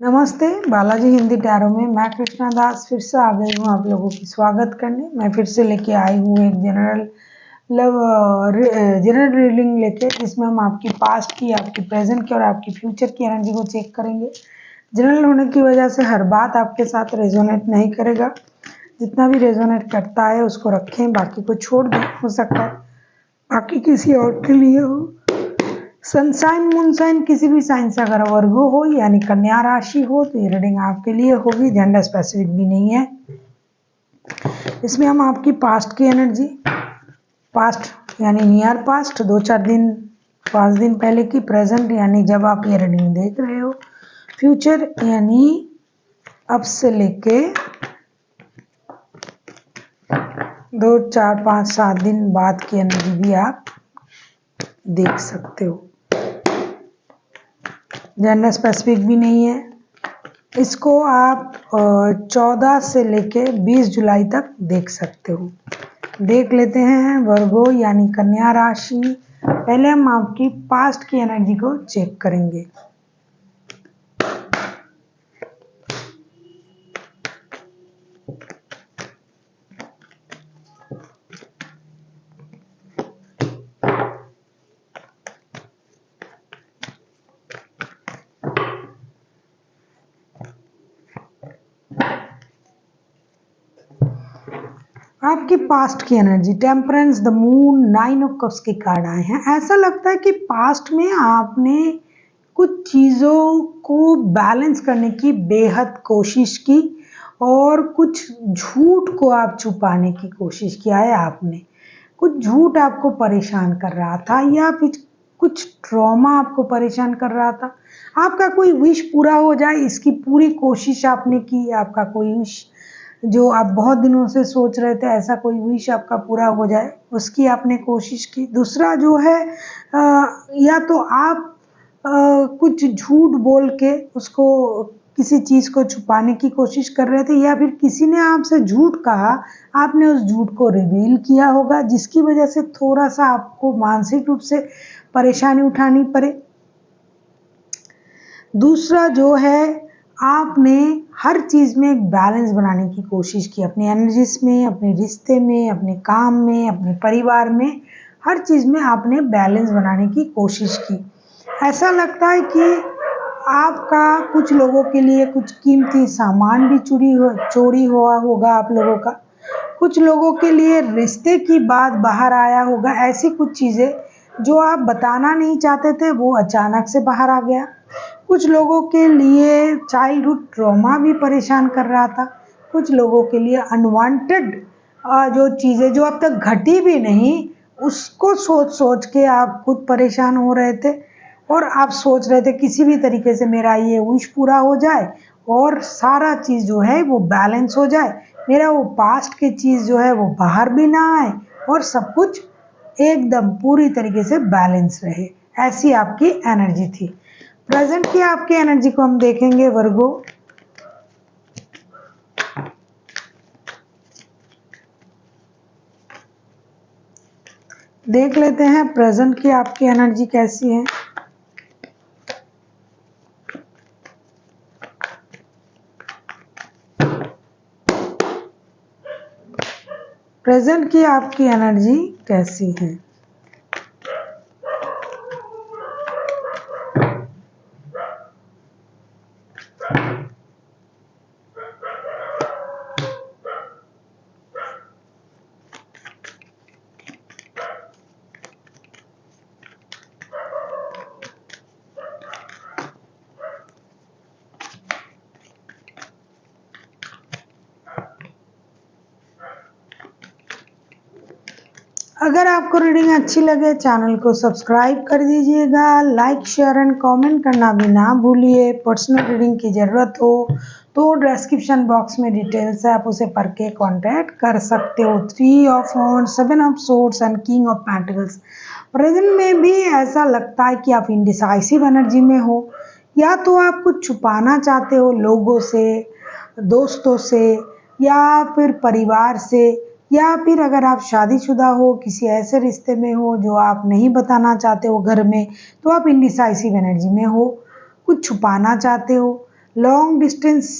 नमस्ते, बालाजी हिंदी टैरो में मैं कृष्णा दास फिर से आ गई हूँ आप लोगों की स्वागत करने। मैं फिर से लेके आई हूँ एक जनरल रीडिंग लेके, जिसमें हम आपकी पास्ट की, आपकी प्रेजेंट की और आपकी फ्यूचर की एनर्जी को चेक करेंगे। जनरल होने की वजह से हर बात आपके साथ रेजोनेट नहीं करेगा। जितना भी रेजोनेट करता है उसको रखें, बाकी को छोड़ दें। हो सकता है बाकी किसी और के लिए हो। सनसाइन मूनसाइन किसी भी साइन से अगर वर्गो हो यानी कन्या राशि हो तो ये रीडिंग आपके लिए होगी। जेंडर स्पेसिफिक भी नहीं है। इसमें हम आपकी पास्ट की एनर्जी, पास्ट यानी नियर पास्ट 2-4 दिन 5 दिन पहले की, प्रेजेंट यानी जब आप ये रीडिंग देख रहे हो, फ्यूचर यानी अब से लेके 2, 4, 5, 7 दिन बाद की एनर्जी भी आप देख सकते हो। जेंडर स्पेसिफिक भी नहीं है। इसको आप 14 से लेके 20 जुलाई तक देख सकते हो। देख लेते हैं वर्गो यानी कन्या राशि। पहले हम आपकी पास्ट की एनर्जी को चेक करेंगे। आपकी पास्ट की energy, temperance, the moon, 9 of cups के कार्ड आए हैं। ऐसा लगता है कि पास्ट में आपने कुछ चीज़ों को बैलेंस करने की बेहद कोशिश की और कुछ झूठ को आप छुपाने की कोशिश किया है। आपने कुछ झूठ आपको परेशान कर रहा था या फिर कुछ ट्रॉमा आपको परेशान कर रहा था। आपका कोई विश पूरा हो जाए इसकी पूरी कोशिश आपने की। आपका कोई विश जो आप बहुत दिनों से सोच रहे थे, ऐसा कोई विश आपका पूरा हो जाए, उसकी आपने कोशिश की। दूसरा जो है या तो आप कुछ झूठ बोल के उसको, किसी चीज़ को छुपाने की कोशिश कर रहे थे, या फिर किसी ने आपसे झूठ कहा, आपने उस झूठ को रिवील किया होगा, जिसकी वजह से थोड़ा सा आपको मानसिक रूप से परेशानी उठानी पड़े। दूसरा जो है, आपने हर चीज़ में एक बैलेंस बनाने की कोशिश की, अपनी एनर्जीज में, अपने रिश्ते में, अपने काम में, अपने परिवार में, हर चीज़ में आपने बैलेंस बनाने की कोशिश की। ऐसा लगता है कि आपका कुछ लोगों के लिए कुछ कीमती सामान भी चोरी हुआ होगा आप लोगों का। कुछ लोगों के लिए रिश्ते की बात बाहर आया होगा। ऐसी कुछ चीज़ें जो आप बताना नहीं चाहते थे वो अचानक से बाहर आ गया। कुछ लोगों के लिए चाइल्डहुड ट्रॉमा भी परेशान कर रहा था। कुछ लोगों के लिए अनवांटेड जो चीज़ें जो अब तक घटी भी नहीं, उसको सोच सोच के आप खुद परेशान हो रहे थे और आप सोच रहे थे किसी भी तरीके से मेरा ये विश पूरा हो जाए और सारा चीज़ जो है वो बैलेंस हो जाए, मेरा वो पास्ट की चीज़ जो है वो बाहर भी ना आए और सब कुछ एकदम पूरी तरीके से बैलेंस रहे। ऐसी आपकी एनर्जी थी। प्रेजेंट की आपकी एनर्जी को हम देखेंगे वर्गो। देख लेते हैं प्रेजेंट की आपकी एनर्जी कैसी है। प्रेजेंट की आपकी एनर्जी कैसी है। अगर आपको रीडिंग अच्छी लगे चैनल को सब्सक्राइब कर दीजिएगा, लाइक शेयर एंड कमेंट करना भी ना भूलिए। पर्सनल रीडिंग की ज़रूरत हो तो डिस्क्रिप्शन बॉक्स में डिटेल्स है, आप उसे पढ़ के कॉन्टैक्ट कर सकते हो। 3 of wands, 7 of swords and king of pentacles. Present में भी ऐसा लगता है कि आप इंडिसाइसिव एनर्जी में हो, या तो आप कुछ छुपाना चाहते हो लोगों से, दोस्तों से, या फिर परिवार से, या फिर अगर आप शादीशुदा हो, किसी ऐसे रिश्ते में हो जो आप नहीं बताना चाहते हो घर में, तो आप इंडिसाइसिव एनर्जी में हो, कुछ छुपाना चाहते हो। लॉन्ग डिस्टेंस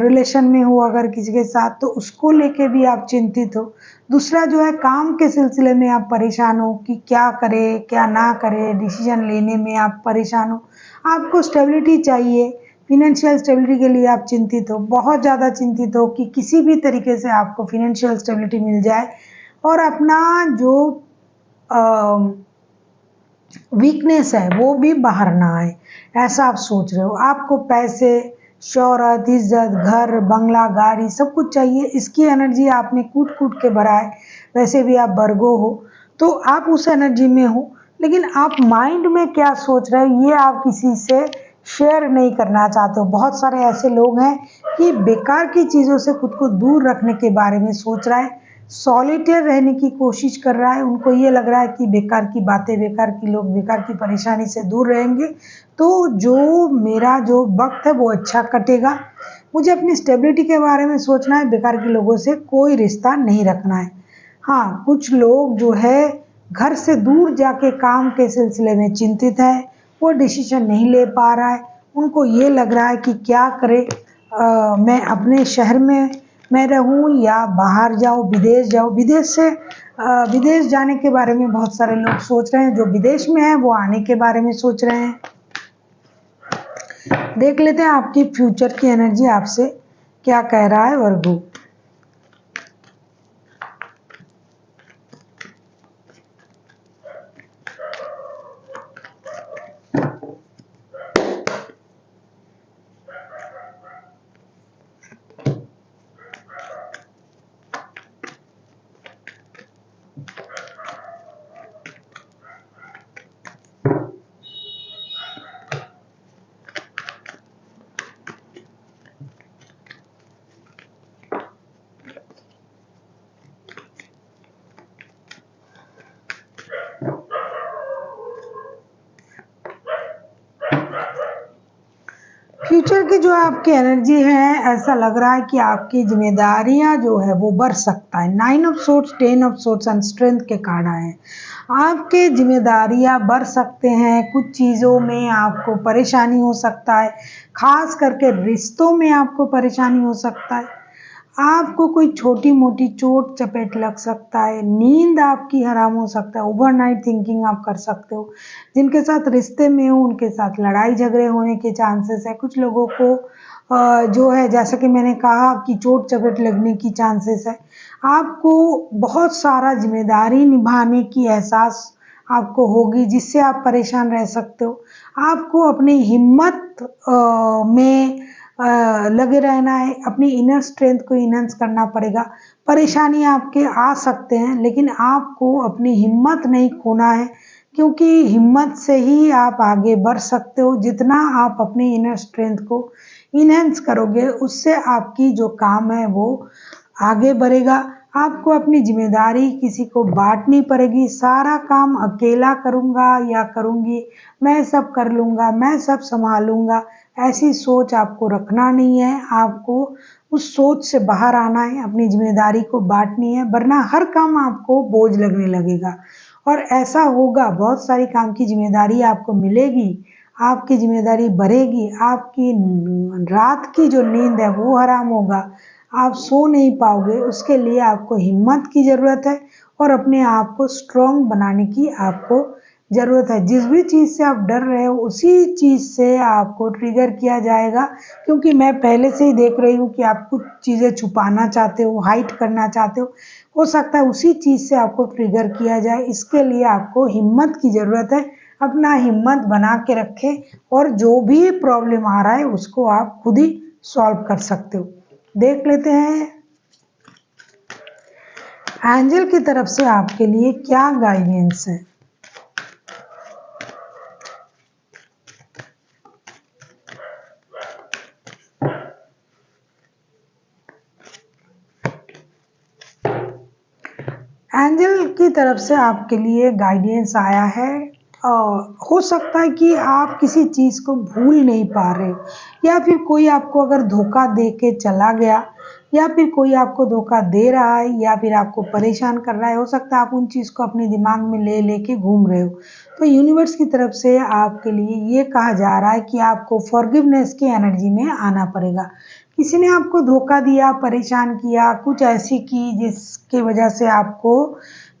रिलेशन में हो अगर किसी के साथ, तो उसको लेके भी आप चिंतित हो। दूसरा जो है, काम के सिलसिले में आप परेशान हो कि क्या करें क्या ना करें, डिसीजन लेने में आप परेशान हो। आपको स्टेबिलिटी चाहिए, फिनेंशियल स्टेबिलिटी के लिए आप चिंतित हो, बहुत ज़्यादा चिंतित हो कि किसी भी तरीके से आपको फिनेंशियल स्टेबिलिटी मिल जाए और अपना जो वीकनेस है वो भी बाहर ना आए, ऐसा आप सोच रहे हो। आपको पैसे, शोहरत, इज्जत, घर, बंगला, गाड़ी सब कुछ चाहिए, इसकी एनर्जी आप में कूट कूट के भरा है। वैसे भी आप वर्गो हो, तो आप उस एनर्जी में हो, लेकिन आप माइंड में क्या सोच रहे हो ये आप किसी से शेयर नहीं करना चाहते हो। बहुत सारे ऐसे लोग हैं कि बेकार की चीज़ों से खुद को दूर रखने के बारे में सोच रहा है, सॉलिटेयर रहने की कोशिश कर रहा है। उनको ये लग रहा है कि बेकार की बातें, बेकार की लोग, बेकार की परेशानी से दूर रहेंगे तो जो मेरा जो वक्त है वो अच्छा कटेगा। मुझे अपनी स्टेबिलिटी के बारे में सोचना है, बेकार के लोगों से कोई रिश्ता नहीं रखना है। हाँ, कुछ लोग जो है घर से दूर जाके काम के सिलसिले में चिंतित है, वो डिसीजन नहीं ले पा रहा है। उनको ये लग रहा है कि क्या करे, मैं अपने शहर में मैं रहूं या बाहर जाऊं, विदेश जाऊं। विदेश जाने के बारे में बहुत सारे लोग सोच रहे हैं, जो विदेश में हैं वो आने के बारे में सोच रहे हैं। देख लेते हैं आपकी फ्यूचर की एनर्जी आपसे क्या कह रहा है वर्गो। फ्यूचर की जो आपकी एनर्जी है, ऐसा लग रहा है कि आपकी जिम्मेदारियां जो है वो बढ़ सकता है। 9 of sorts, 10 of sorts and strength के कार्ड आए हैं। आपके जिम्मेदारियां बढ़ सकते हैं, कुछ चीज़ों में आपको परेशानी हो सकता है, खास करके रिश्तों में आपको परेशानी हो सकता है। आपको कोई छोटी मोटी चोट चपेट लग सकता है, नींद आपकी हराम हो सकता है, ओवरनाइट थिंकिंग आप कर सकते हो। जिनके साथ रिश्ते में हो उनके साथ लड़ाई झगड़े होने के चांसेस है। कुछ लोगों को जो है, जैसा कि मैंने कहा कि चोट चपेट लगने की चांसेस है। आपको बहुत सारा जिम्मेदारी निभाने की एहसास आपको होगी, जिससे आप परेशान रह सकते हो। आपको अपनी हिम्मत में लगे रहना है, अपनी इनर स्ट्रेंथ को इनहेंस करना पड़ेगा। परेशानी आपके आ सकते हैं, लेकिन आपको अपनी हिम्मत नहीं खोना है, क्योंकि हिम्मत से ही आप आगे बढ़ सकते हो। जितना आप अपनी इनर स्ट्रेंथ को इनहेंस करोगे, उससे आपकी जो काम है वो आगे बढ़ेगा। आपको अपनी जिम्मेदारी किसी को बांटनी पड़ेगी। सारा काम अकेला करूँगा या करूँगी, मैं सब कर लूँगा, मैं सब संभालूँगा, ऐसी सोच आपको रखना नहीं है। आपको उस सोच से बाहर आना है, अपनी जिम्मेदारी को बांटनी है, वरना हर काम आपको बोझ लगने लगेगा। और ऐसा होगा, बहुत सारी काम की जिम्मेदारी आपको मिलेगी, आपकी जिम्मेदारी बढ़ेगी, आपकी रात की जो नींद है वो हराम होगा, आप सो नहीं पाओगे। उसके लिए आपको हिम्मत की ज़रूरत है और अपने आप को स्ट्रॉन्ग बनाने की आपको ज़रूरत है। जिस भी चीज़ से आप डर रहे हो, उसी चीज़ से आपको ट्रिगर किया जाएगा, क्योंकि मैं पहले से ही देख रही हूँ कि आप कुछ चीज़ें छुपाना चाहते हो, हाइड करना चाहते हो सकता है उसी चीज़ से आपको ट्रिगर किया जाए। इसके लिए आपको हिम्मत की ज़रूरत है। अपना हिम्मत बना के रखें और जो भी प्रॉब्लम आ रहा है उसको आप खुद ही सॉल्व कर सकते हो। देख लेते हैं एंजल की तरफ से आपके लिए क्या गाइडेंस है। एंजल की तरफ से आपके लिए गाइडेंस आया है। हो सकता है कि आप किसी चीज़ को भूल नहीं पा रहे हो, या फिर कोई आपको अगर धोखा दे के चला गया, या फिर कोई आपको धोखा दे रहा है या फिर आपको परेशान कर रहा है, हो सकता है आप उन चीज़ को अपने दिमाग में ले लेके घूम रहे हो। तो यूनिवर्स की तरफ से आपके लिए ये कहा जा रहा है कि आपको फॉरगिवनेस की एनर्जी में आना पड़ेगा। किसी ने आपको धोखा दिया, परेशान किया, कुछ ऐसी की जिसकी वजह से आपको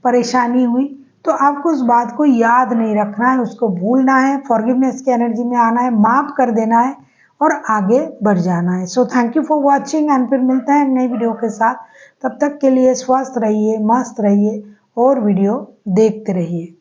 परेशानी हुई, तो आपको उस बात को याद नहीं रखना है, उसको भूलना है, फॉरगिवनेस की एनर्जी में आना है, माफ़ कर देना है और आगे बढ़ जाना है। So thank you for watching and फिर मिलते हैं नई वीडियो के साथ। तब तक के लिए स्वस्थ रहिए, मस्त रहिए और वीडियो देखते रहिए।